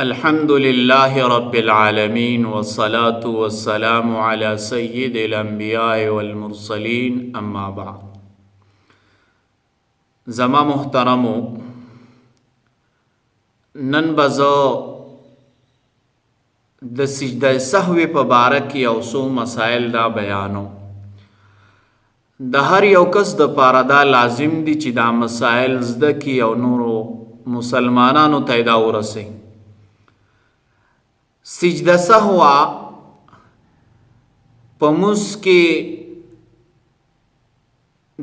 الحمد لله رب العالمين والصلاة والسلام على سيد الأنبياء والمرسلين اما بعد. زما محترمو، نن بزو د سجده سهو په باره کې یو څو مسائل دا بیانو. د هر یو کس د پاره دا لازم دي چې دا مسائل زده کړي او نورو مسلمانانو ته دا ورسوي. سجده سهو په مونځ کې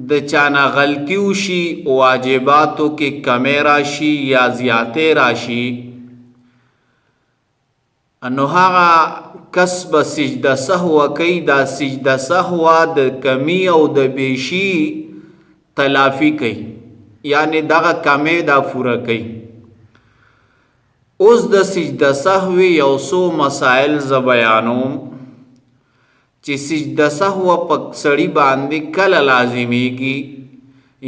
د چانه غلطي وشي، واجباتو کې کمی راشي یا زیاتې راشي، نو هغه کس به سجده سهو کوي. دا سجده سهو د کمی او د بیشي تلافی کوي، یعنی دغه کمی دا پوره کوي. اوس د سجده سهو یو څو مسائل ز بیانوم چې سجده سهو په سړي باندې کله لازمیږي،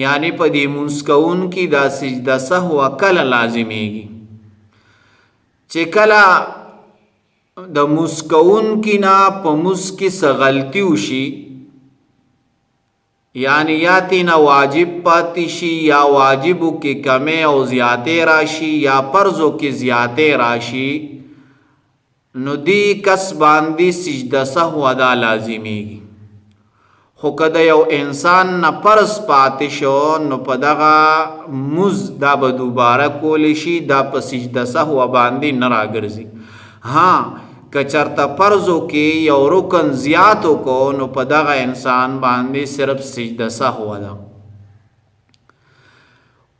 یعنی په دې مونځ کوونکي دا سجده سهو کله لازمیږي. چې کله د مونځ کوونکي نه په مونځ کې څه غلطي وشي، یعنی یا تینا واجب پاتی شي، یا واجبو کې کمی او زیاتې راشي، یا فرضو کې زیاتې راشي، نو دی کس باندې سجده سهو دا لازمیږي. خو که د یو انسان نه فرض پاتې شو، نو په دغه مز دا به دوباره کولی شي، دا په سجده سهو باندې نه راګرځي. ها که چرته فرضو کې یو رکن زیاتو کو، نو په دغه انسان باندې صرف سجده سهو ده.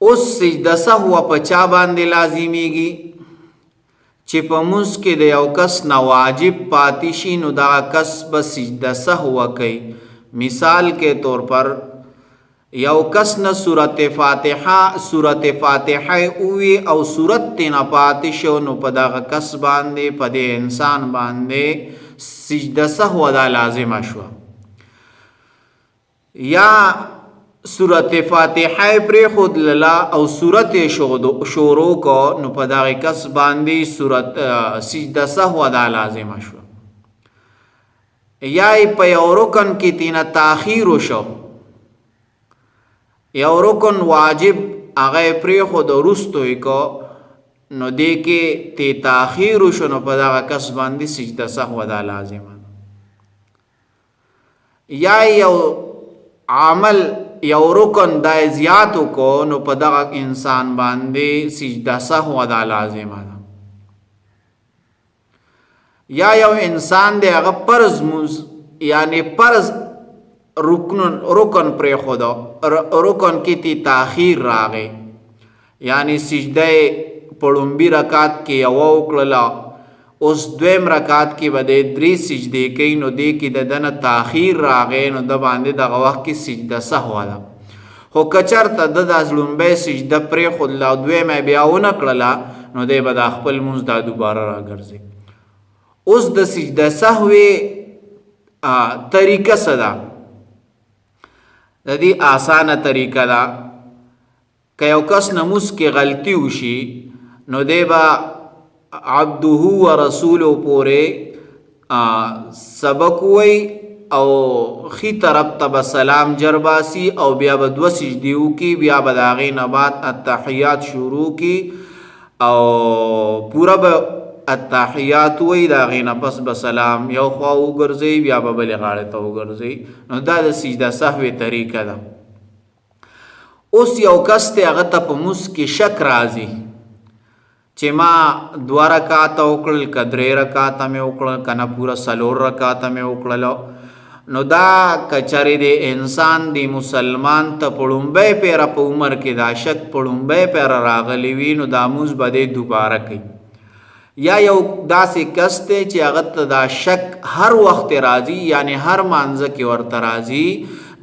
اوس سجده سهو په چا باندې لازمیږي؟ چې په مونځ کې د یو کس نه واجب پاتې شي، نو دغه کس به سجده سهو کوي. مثال کے طور پر یو کس نه سورت فاتحه اوی او سورت تینا پاتې شو، نو په دغه کس باندې، په دې انسان باندې سجده سهو دا لازمه شوه. یا سورت فاتحه پرې خود للا او سورت شروع کو، نو په دغه کس باندې سجده سهو دا لازمه شوه. یا په یو رکن کې تینا تاخیر شو، یو رکن واجب هغه پرې خود وروستوی کو، نو دې کې تی تاخیر شو، نو په دغه کس باندې سجده سهو دا لازمه. یا یو عمل یو رکن دا زیاتو کو، نو په دغه انسان باندې سجده سهو دا لازمه ده. یا یو انسان دی هغه فرض مونځ، یعنی فرض رکن پرې خدا، رکن کی تی تاخیر راغی، یعنی سجده پړومبي رکعت کې یو وکړله، اوس دویم رکعت کې به د 3 سجدې کوي، نو دې کې د دنه تاخیر راغی، نو د باندې دغه وخت کې سجده سهو ده. خو که چېرته د لومبۍ سجده پرېښودله او دویمه بیا ونه کړله، نو دی به دا خپل مونځ دا دوباره راګرځي. اوس د سجده سهوې طریقه څه ده؟ د دې آسانه طریقه ده. که یو کس نه مونځ کې غلطي وشي، نو دی به عبده و رسولو پورې سبق وی او خی طرف ته به سلام جرباسی، او بیا به 2 سجدې وکړي، بیا به د هغې نه بعد التحیات شروع کړي او پوره به التحیات وی، د هغې نه پس به سلام یو خوا وګرځوي، بیا به بلې غاړې ته وګرځوي. نو دا د سجده سهوې طریقه ده. اوس یو کس دی هغه ته په مونځ کې شک راځي چې ما 2 رکعاته وکړل، که 3 رکعاته مې وکړل، که نه پوره 4 رکعاته مې وکړلو. نو دا که چېرې د انسان د مسلمان ته په لومبۍ پیره په عمر کې دا شک په لومبۍ پیره راغلی وي، نو دا مونځ به دی دوباره کوي. یا یو داسې کس دی چې هغه ته دا شک هر وخت راځي، یعنی هر مانځه کې ورته راځي،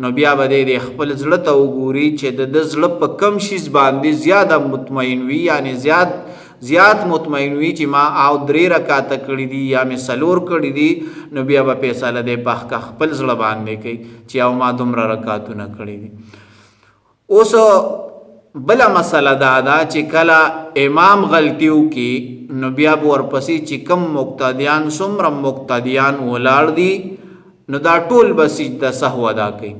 نو بیا به دی خپل زړه ته وګوري چې د زړه په کم شیز باندې زیاده مطمئن وي، یعنی زیات مطمئن وي چې ما او 3 رکعاته کړي دي یا مې 4 کړي دي، نو بیا به فیصله دی په خپل زړه باندې کوي چې او ما دومره رکعاتونه کړي دي. اوس بلا مسله دا چې کله امام غلطیو کې نو بیا ورپسې چې کم مقتدیان څومره مقتدیان ولاړ دي نو دا ټول به سجده سهو ادا کوي.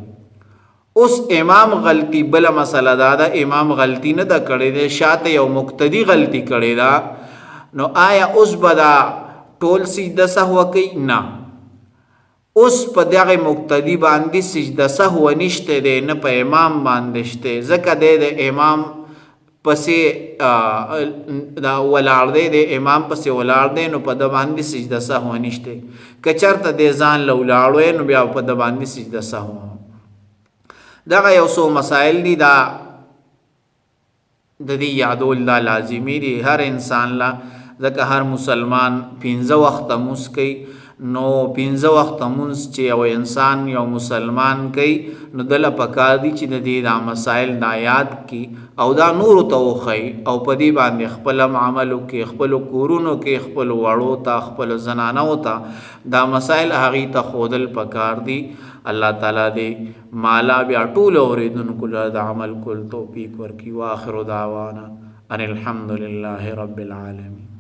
اوس امام غلطی بلا مسله دا امام غلطی نه دا کړی دی، شاته یو مقتدی غلطی کړی دا، نو آیا اوس به دا ټول سجده سهو کوي؟ نه، اوس په دغه مقتدی باندې سجده سهو نشته دی، نه په امام باندې شته، ځکه د امام پسې دا ولاړ دی، د امام پسې ولاړ دی، نو په د باندې سجده سهو نشته. که چېرته د ځان له ولاړ وی نو بیا په د باندې سجده سهو. دغه یو څو مسایل دي، دا د دې یادول دا لازمي دي هر انسان لا، ځکه هر مسلمان 15 وخته مونځ کوي، نو 15 وخته مونځ چې یو انسان یو مسلمان کوي نو دله پکار دي چې د دې دا مسایل دا یاد کی او دا نورو ته وښیي او په دې باندې خپل عمل وکړي، خپلو کورونو کې خپلو وړو ته خپلو زنانو ته دا مسایل هغې ته ښودل پکار دي. الله تعالی دې مالا بیا ټولو اورېدونکو له د عمل کول توفیق ورکړي. واخر دعوانا ان الحمد لله رب العالمین.